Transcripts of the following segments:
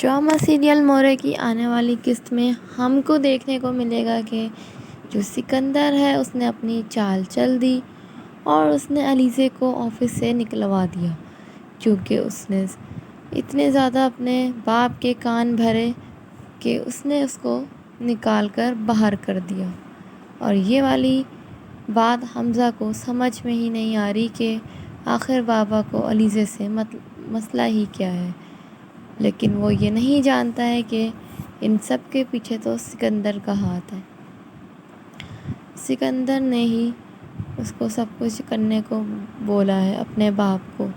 Drama serial मोरे की आने वाली किस्त में हमको देखने को मिलेगा कि जो सिकंदर है उसने अपनी चाल चल दी और उसने अलीज़े को ऑफिस से निकलवा दिया, क्योंकि उसने इतने ज़्यादा अपने बाप के कान भरे कि उसने उसको निकाल कर बाहर कर दिया। और ये वाली बात हमज़ा को समझ में ही नहीं आ रही कि आखिर बाबा को अलीज़े से मसला ही क्या है। लेकिन वो ये नहीं जानता है कि इन सब के पीछे तो सिकंदर का हाथ है। सिकंदर ने ही उसको सब कुछ करने को बोला है अपने बाप को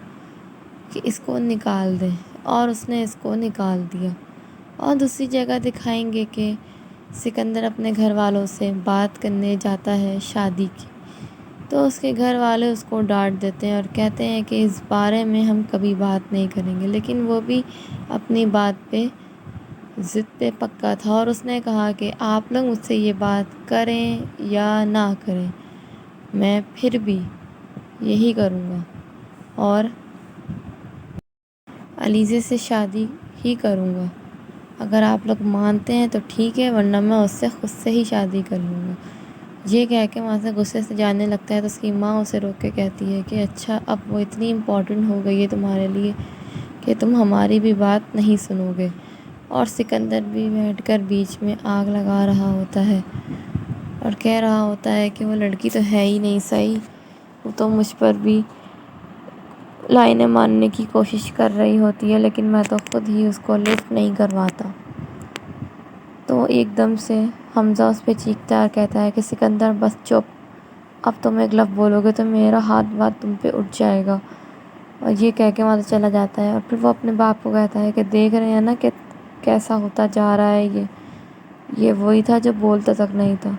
कि इसको निकाल दे, और उसने इसको निकाल दिया। और दूसरी जगह दिखाएंगे कि सिकंदर अपने घर वालों से बात करने जाता है शादी की, तो उसके घर वाले उसको डांट देते हैं और कहते हैं कि इस बारे में हम कभी बात नहीं करेंगे। लेकिन वो भी अपनी बात पे ज़िद पे पक्का था और उसने कहा कि आप लोग मुझसे ये बात करें या ना करें, मैं फिर भी यही करूँगा और अलीज़े से शादी ही करूँगा। अगर आप लोग मानते हैं तो ठीक है, वरना मैं उससे खुद से ही शादी कर लूँगा। ये कह के वहाँ से गुस्से से जाने लगता है तो उसकी माँ उसे रोक के कहती है कि अच्छा, अब वो इतनी इम्पोर्टेंट हो गई है तुम्हारे लिए कि तुम हमारी भी बात नहीं सुनोगे। और सिकंदर भी बैठकर बीच में आग लगा रहा होता है और कह रहा होता है कि वो लड़की तो है ही नहीं सही, वो तो मुझ पर भी लाइनें मारने की कोशिश कर रही होती है, लेकिन मैं तो खुद ही उसको लिफ्ट नहीं करवाता। तो एकदम से हमज़ा उस पर चीखता है और कहता है कि सिकंदर बस चुप, अब तुम एक लफ्ज़ बोलोगे तो मेरा हाथ तुम पे उठ जाएगा। और ये कह के वहाँ से चला जाता है। और फिर वो अपने बाप को कहता है कि देख रहे हैं ना कि कैसा होता जा रहा है, ये वही था जो बोलता तक नहीं था,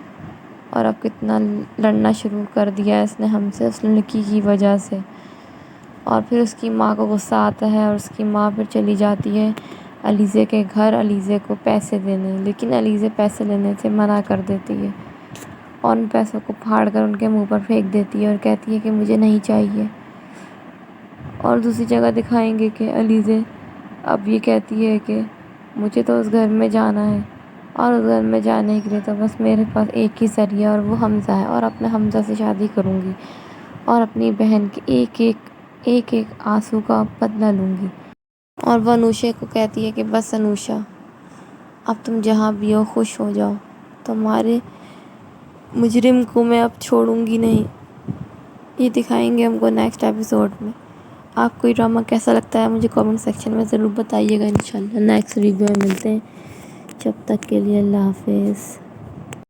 और अब कितना लड़ना शुरू कर दिया है इसने हमसे उस लड़की की वजह से। और फिर उसकी माँ को गुस्सा आता है और उसकी माँ फिर चली जाती है अलीज़े के घर अलीज़े को पैसे देने, लेकिन अलीज़े पैसे लेने से मना कर देती है और उन पैसों को फाड़ कर उनके मुंह पर फेंक देती है और कहती है कि मुझे नहीं चाहिए। और दूसरी जगह दिखाएंगे कि अलीज़े अब ये कहती है कि मुझे तो उस घर में जाना है, और उस घर में जाने के लिए तो बस मेरे पास एक ही ज़रिया और वो हमज़ा है, और अपने हमज़ा से शादी करूँगी और अपनी बहन के एक एक आंसू का बदला लूँगी। और वो अनुषा को कहती है कि बस अनुषा, अब तुम जहाँ भी हो खुश हो जाओ, तुम्हारे मुजरिम को मैं अब छोड़ूंगी नहीं। ये दिखाएंगे हमको नेक्स्ट एपिसोड में। आपको ये ड्रामा कैसा लगता है मुझे कमेंट सेक्शन में ज़रूर बताइएगा। इंशाल्लाह नेक्स्ट वीडियो में मिलते हैं, जब तक के लिए अल्लाह हाफिज़।